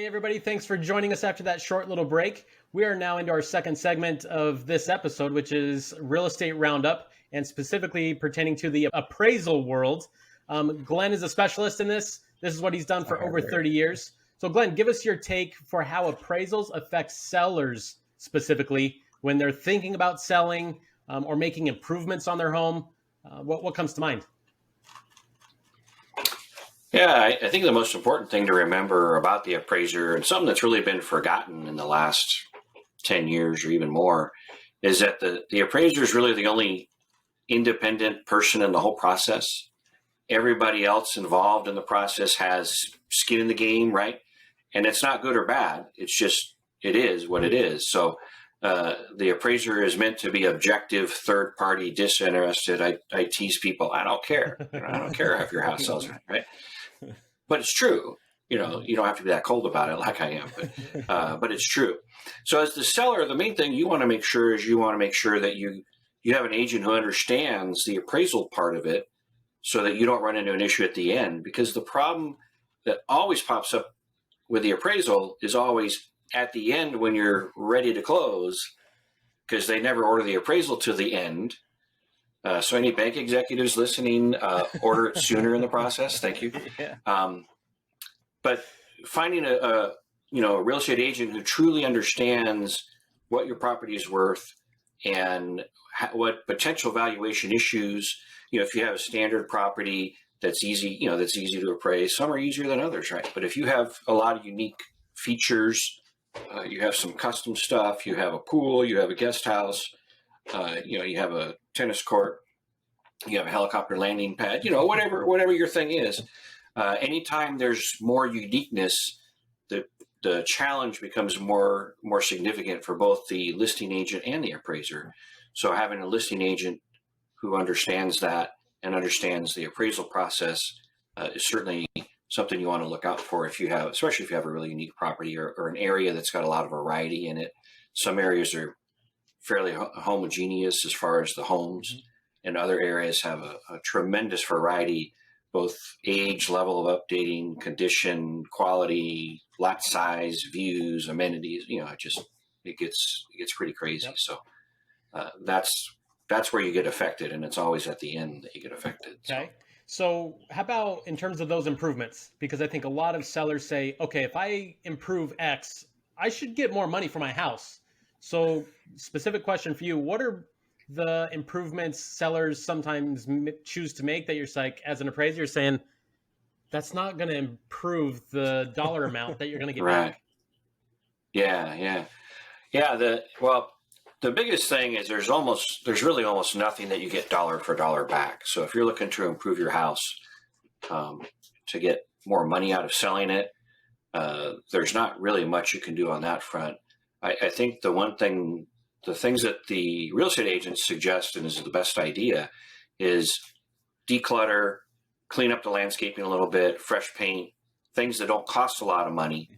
Hey everybody, thanks for joining us after that short little break. We are now into our second segment of this episode, which is Real Estate Roundup, and specifically pertaining to the appraisal world. Glenn is a specialist in this. This is what he's done for over 30 years. So Glenn, give us your take for how appraisals affect sellers specifically when they're thinking about selling or making improvements on their home. What comes to mind? Yeah, I think the most important thing to remember about the appraiser, and something that's really been forgotten in the last 10 years or even more, is that the appraiser is really the only independent person in the whole process. Everybody else involved in the process has skin in the game, right? And it's not good or bad. It's just, it is what it is. So the appraiser is meant to be objective, third party, disinterested. I tease people. I don't care. I don't care if your house sells, right? But it's true. You don't have to be that cold about it like I am, but it's true. So as the seller, the main thing you want to make sure is that you have an agent who understands the appraisal part of it so that you don't run into an issue at the end. Because the problem that always pops up with the appraisal is always at the end when you're ready to close, because they never order the appraisal to the end. So any bank executives listening, order it sooner in the process. Thank you. Yeah. But finding a real estate agent who truly understands what your property is worth and what potential valuation issues, if you have a standard property that's easy to appraise. Some are easier than others, right? But if you have a lot of unique features, you have some custom stuff, you have a pool, you have a guest house, you have a tennis court, you have a helicopter landing pad, whatever your thing is. Anytime there's more uniqueness, the challenge becomes more significant for both the listing agent and the appraiser. So having a listing agent who understands that and understands the appraisal process is certainly something you want to look out for especially if you have a really unique property or an area that's got a lot of variety in it. Some areas are fairly homogeneous as far as the homes, and other areas have a tremendous variety, both age, level of updating, condition, quality, lot size, views, amenities. It gets pretty crazy. Yep. So that's where you get affected, and it's always at the end that you get affected. Okay. So how about in terms of those improvements? Because I think a lot of sellers say, okay, if I improve X, I should get more money for my house. So specific question for you, what are the improvements sellers sometimes choose to make that you're like, as an appraiser, you're saying that's not going to improve the dollar amount that you're going to get right. back? Yeah. The biggest thing is there's really almost nothing that you get dollar for dollar back. So if you're looking to improve your house to get more money out of selling it, there's not really much you can do on that front. I think the things that the real estate agents suggest, and is the best idea, is declutter, clean up the landscaping a little bit, fresh paint, things that don't cost a lot of money,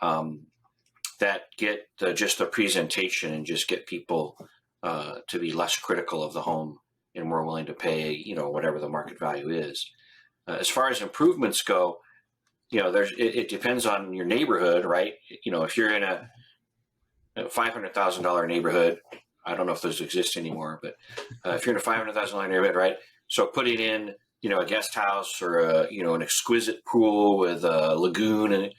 that get just the presentation and just get people to be less critical of the home and more willing to pay, whatever the market value is. As far as improvements go, it depends on your neighborhood, right? If you're in a $500,000 neighborhood, I don't know if those exist anymore, but if you're in a $500,000 neighborhood, right? So putting in, a guest house or an exquisite pool with a lagoon, and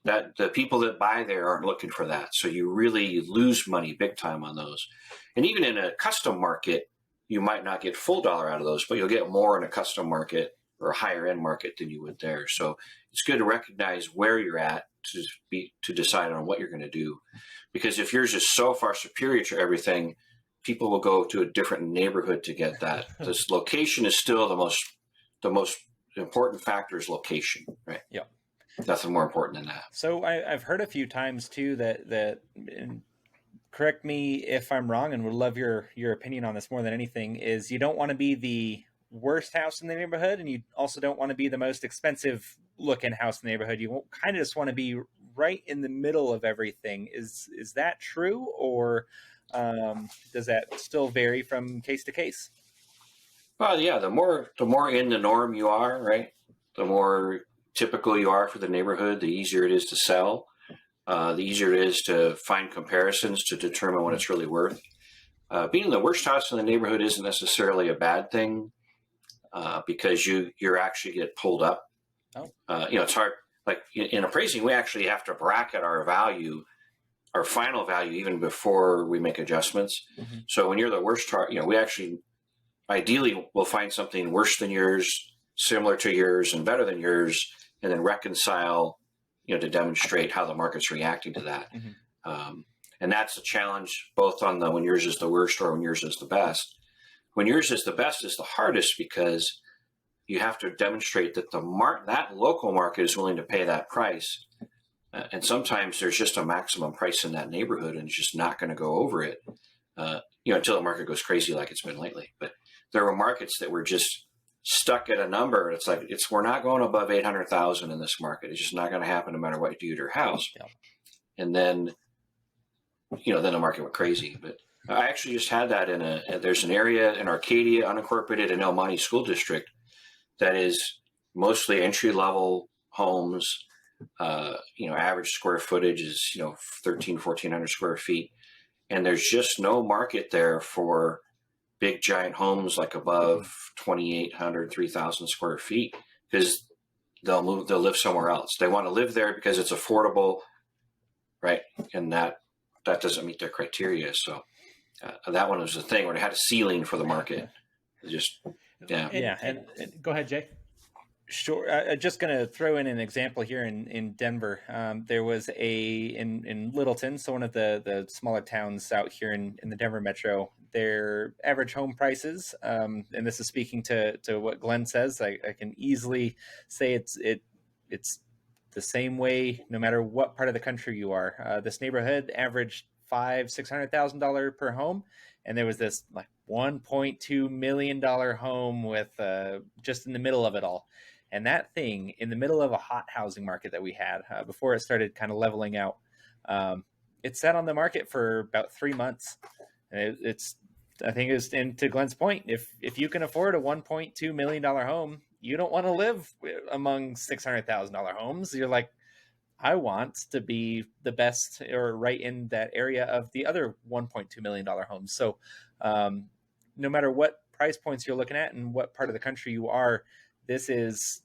that the people that buy there aren't looking for that. So you really lose money big time on those. And even in a custom market, you might not get full dollar out of those, but you'll get more in a custom market or a higher end market than you would there. So it's good to recognize where you're at to decide on what you're going to do. Because if yours is so far superior to everything, people will go to a different neighborhood to get that. This location is still the most important factor is location, right? Yep. Nothing more important than that. So I've heard a few times too that and correct me if I'm wrong, and would love your opinion on this more than anything, is you don't want to be the worst house in the neighborhood, and you also don't want to be the most expensive looking house in the neighborhood. You kind of just want to be right in the middle of everything. Is that true, or does that still vary from case to case? Well, yeah, the more in the norm you are, right, the more typical you are for the neighborhood, the easier it is to sell. The easier it is to find comparisons to determine what it's really worth. Being the worst house in the neighborhood isn't necessarily a bad thing because you're actually get pulled up. It's hard. Like in appraising, we actually have to bracket our value, our final value, even before we make adjustments. Mm-hmm. So when you're the worst, we actually ideally will find something worse than yours, similar to yours, and better than yours, and then reconcile, to demonstrate how the market's reacting to that. Mm-hmm. And that's a challenge both on when yours is the worst or when yours is the best. When yours is the best is the hardest because you have to demonstrate that that local market is willing to pay that price. And sometimes there's just a maximum price in that neighborhood and it's just not going to go over it, until the market goes crazy like it's been lately. But there were markets that were just stuck at a number. It's like, we're not going above 800,000 in this market. It's just not going to happen no matter what you do to your house. Yeah. And then, then the market went crazy. But I actually just had that there's an area in Arcadia, unincorporated in El Monte School District that is mostly entry-level homes. Average square footage is, 1,400 square feet. And there's just no market there for big giant homes like above 2,800, 3,000 square feet because they'll live somewhere else. They want to live there because it's affordable, right? And that doesn't meet their criteria. So that one was the thing where they had a ceiling for the market. And go ahead, Jay. Sure. I'm just going to throw in an example here in Denver. There was in Littleton, so one of the smaller towns out here in the Denver metro, their average home prices, and this is speaking to what Glenn says, I can easily say it's the same way no matter what part of the country you are. This neighborhood averaged $600,000 per home, and there was this like $1.2 million home with just in the middle of it all. And that thing in the middle of a hot housing market that we had before it started kind of leveling out, it sat on the market for about 3 months. And I think it was, and to Glenn's point, if you can afford a $1.2 million home, you don't want to live among $600,000 homes. You're like, I want to be the best or right in that area of the other $1.2 million homes. So no matter what price points you're looking at and what part of the country you are, this is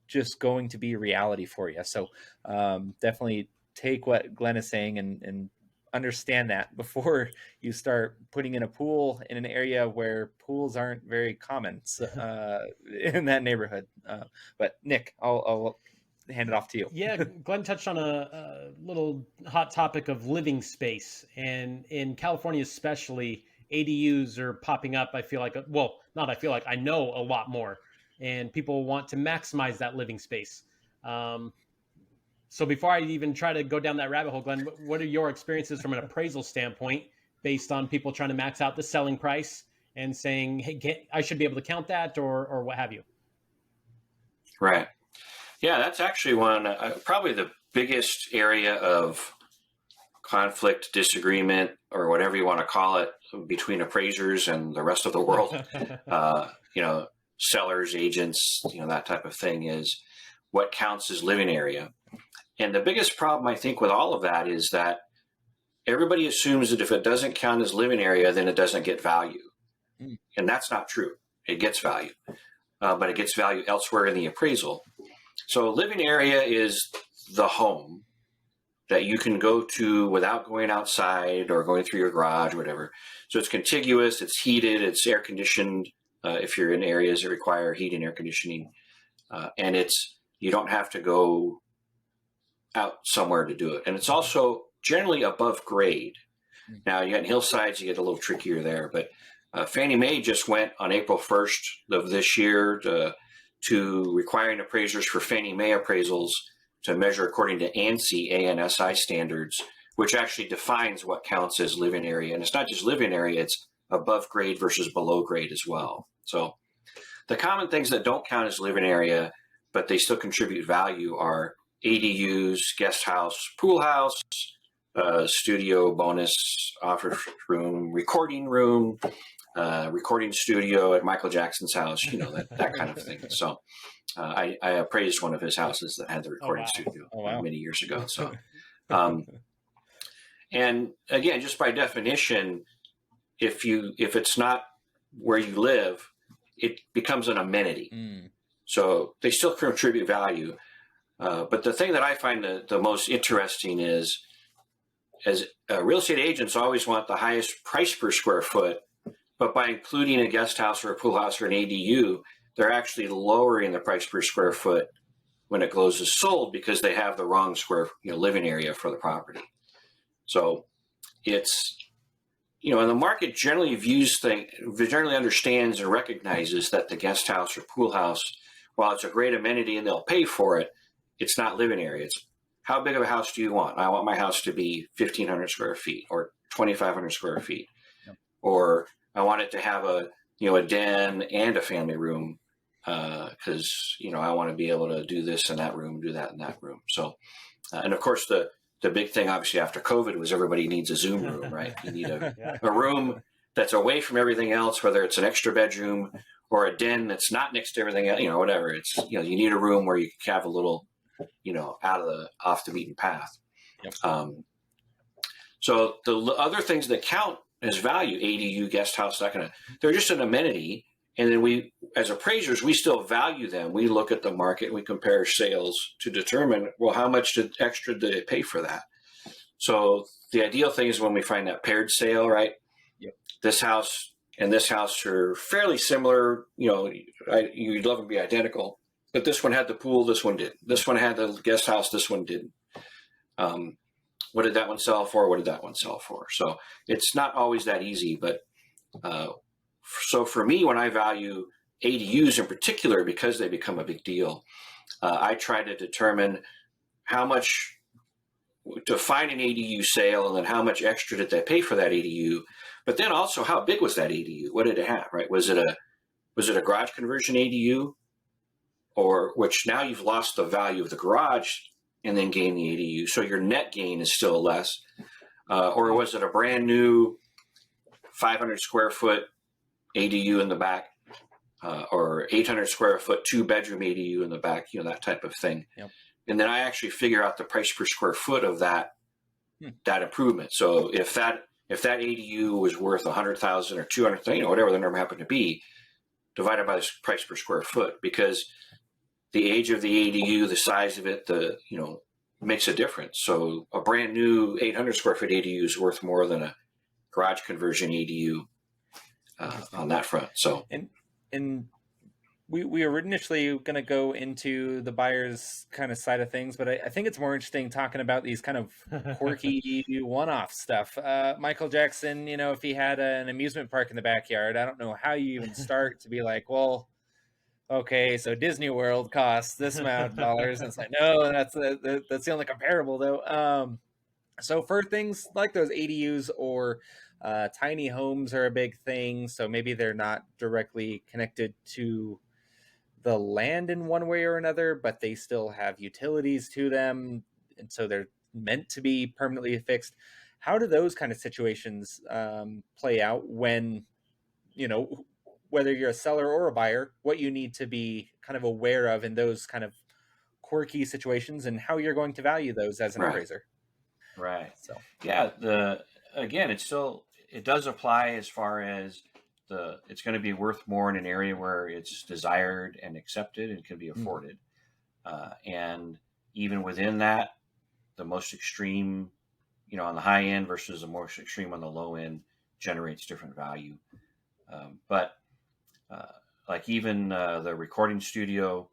just going to be reality for you. So definitely take what Glenn is saying and understand that before you start putting in a pool in an area where pools aren't very common in that neighborhood. But Nick, I'll hand it off to you. Yeah, Glenn touched on a little hot topic of living space. And in California especially, ADUs are popping up. I know a lot more. And people want to maximize that living space. So before I even try to go down that rabbit hole, Glenn, what are your experiences from an appraisal standpoint based on people trying to max out the selling price and saying, hey, I should be able to count that or what have you? Right. Yeah, that's actually probably the biggest area of conflict, disagreement, or whatever you want to call it, between appraisers and the rest of the world. Sellers, agents, that type of thing is what counts as living area. And the biggest problem, I think, with all of that is that everybody assumes that if it doesn't count as living area, then it doesn't get value. And that's not true. It gets value, but it gets value elsewhere in the appraisal. So living area is the home that you can go to without going outside or going through your garage or whatever. So it's contiguous, it's heated, it's air conditioned. If you're in areas that require heat and air conditioning, and you don't have to go out somewhere to do it. And it's also generally above grade. Now you got in hillsides, you get a little trickier there, but Fannie Mae just went on April 1st of this year to requiring appraisers for Fannie Mae appraisals to measure according to ANSI, ANSI standards, which actually defines what counts as living area. And it's not just living area, it's above grade versus below grade as well. So the common things that don't count as living area, but they still contribute value are ADUs, guest house, pool house, studio, bonus, office room, recording studio at Michael Jackson's house, that kind of thing. So I appraised one of his houses that had the recording studio many years ago. So, and again, just by definition, if it's not where you live, it becomes an amenity. So they still contribute value. But the thing that I find the most interesting is, as real estate agents always want the highest price per square foot, but by including a guest house or a pool house or an ADU, they're actually lowering the price per square foot when it goes as sold because they have the wrong square living area for the property. So it's, and the market generally generally understands and recognizes that the guest house or pool house, while it's a great amenity and they'll pay for it, it's not living area. It's how big of a house do you want? I want my house to be 1,500 square feet or 2,500 square feet, or I want it to have a den and a family room because I want to be able to do this in that room, do that in that room. So, and of course the big thing obviously after COVID was everybody needs a Zoom room, right? You need a room that's away from everything else, whether it's an extra bedroom or a den that's not next to everything else, whatever. It's, you need a room where you can have a little, off the beaten path. So the other things that count as value, ADU, guest house, they're just an amenity. And then we, as appraisers, we still value them. We look at the market, we compare sales to determine, well, how much extra did they pay for that? So the ideal thing is when we find that paired sale, right? This house and this house are fairly similar. You'd love them to be identical, but this one had the pool, this one didn't. This one had the guest house, this one didn't. What did that one sell for? What did that one sell for? So it's not always that easy, but so for me, when I value ADUs in particular, because they become a big deal, I try to determine how much to find an ADU sale and then how much extra did they pay for that ADU, but then also how big was that ADU? What did it have, right? Was it a garage conversion ADU, or which now you've lost the value of the garage and then gain the ADU, so your net gain is still less, or was it a brand new 500 square foot ADU in the back, or 800 square foot 2-bedroom ADU in the back, that type of thing. And then I actually figure out the price per square foot of that improvement. So if that ADU was worth 100,000 or 200,000, whatever the number happened to be, divided by the price per square foot, because the age of the ADU, the size of it, makes a difference. So a brand new 800 square foot ADU is worth more than a garage conversion ADU on that front. So, and we were initially going to go into the buyer's kind of side of things, but I think it's more interesting talking about these kind of quirky one-off stuff. Michael Jackson, if he had an amusement park in the backyard, I don't know how you even start to be like, well, okay, so Disney World costs this amount of dollars. And it's like, no, that's the only comparable though. So for things like those ADUs or tiny homes are a big thing. So maybe they're not directly connected to the land in one way or another, but they still have utilities to them. And so they're meant to be permanently fixed. How do those kind of situations play out when, whether you're a seller or a buyer, what you need to be kind of aware of in those kind of quirky situations and how you're going to value those as an appraiser? Right. So, yeah, it does apply as far as it's going to be worth more in an area where it's desired and accepted and can be afforded. And even within that, the most extreme, on the high end versus the most extreme on the low end generates different value. But like even the recording studio,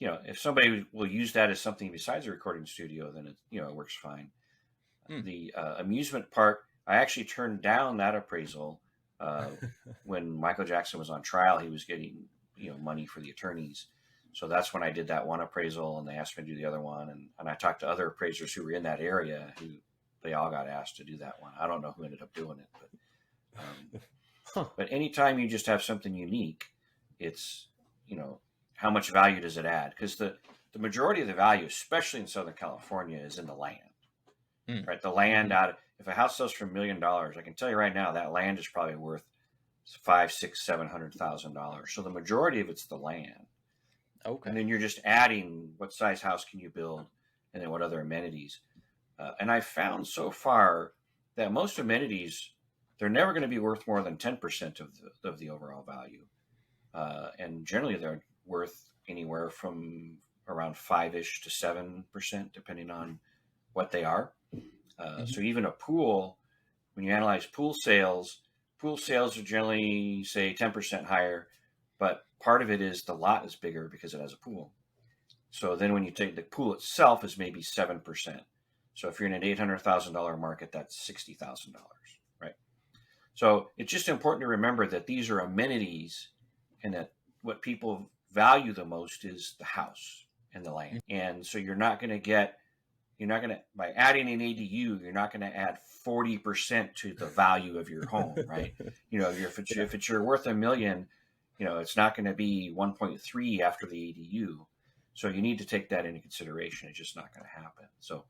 if somebody will use that as something besides a recording studio, then it works fine. The amusement park, I actually turned down that appraisal when Michael Jackson was on trial. He was getting money for the attorneys, so that's when I did that one appraisal, and they asked me to do the other one, and I talked to other appraisers who were in that area who they all got asked to do that one. I don't know who ended up doing it, but but anytime you just have something unique, it's how much value does it add? Because the majority of the value, especially in Southern California, is in the land. Right, the land if a house sells for $1 million, I can tell you right now that land is probably worth $500,000, $600,000, $700,000. So the majority of it's the land. Okay. And then you're just adding what size house can you build, and then what other amenities. And I found so far that most amenities, they're never going to be worth more than 10% of the overall value. And generally they're worth anywhere from around 5-ish to 7%, depending on what they are. So even a pool, when you analyze pool sales are generally, say, 10% higher, but part of it is the lot is bigger because it has a pool. So then when you take the pool itself is maybe 7%. So if you're in an $800,000 market, that's $60,000, right? So it's just important to remember that these are amenities, and that what people value the most is the house and the land. And so by adding an ADU, you're not going to add 40% to the value of your home, right? If you're worth $1 million, it's not going to be 1.3 after the ADU. So you need to take that into consideration. It's just not going to happen. So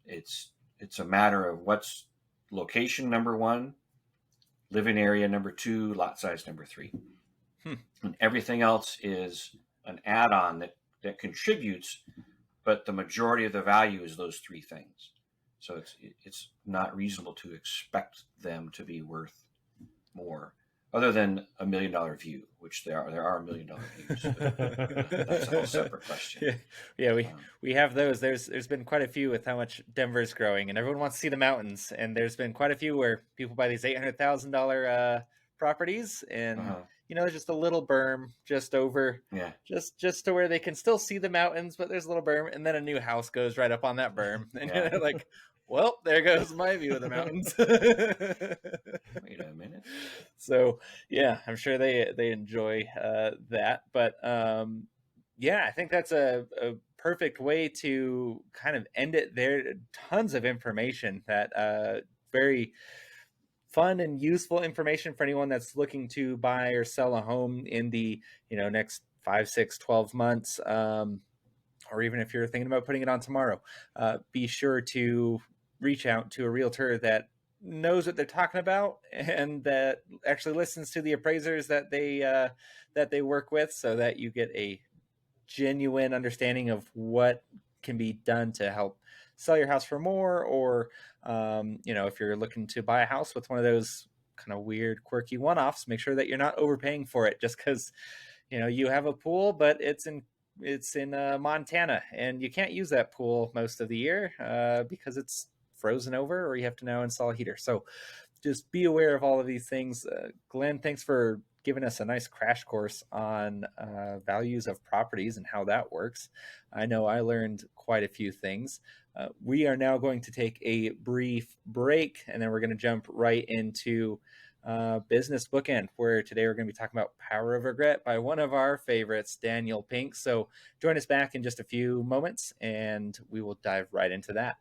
it's a matter of what's location number 1, living area number 2, lot size number 3. And everything else is an add-on that contributes, but the majority of the value is those 3 things. So it's not reasonable to expect them to be worth more, other than $1 million view, which there are $1 million views. That's a whole separate question. Yeah, we have those. There's been quite a few with how much Denver's growing, and everyone wants to see the mountains. And there's been quite a few where people buy these $800,000 properties, and there's just a little berm just over, just to where they can still see the mountains, but there's a little berm, and then a new house goes right up on that berm, and you're like, well, there goes my view of the mountains. Wait a minute. So yeah, I'm sure they enjoy that, but I think that's a perfect way to kind of end it there. Tons of information, that very fun and useful information for anyone that's looking to buy or sell a home in the next 5, 6, 12 months, or even if you're thinking about putting it on tomorrow. Be sure to reach out to a realtor that knows what they're talking about, and that actually listens to the appraisers that they work with, so that you get a genuine understanding of what can be done to help sell your house for more, or if you're looking to buy a house with one of those kind of weird, quirky one-offs, make sure that you're not overpaying for it just because you have a pool, but it's in Montana, and you can't use that pool most of the year because it's frozen over, or you have to now install a heater. So just be aware of all of these things. Glenn, thanks for giving us a nice crash course on values of properties and how that works. I know I learned quite a few things. We are now going to take a brief break, and then we're going to jump right into Business Bookend, where today we're going to be talking about Power of Regret by one of our favorites, Daniel Pink. So join us back in just a few moments, and we will dive right into that.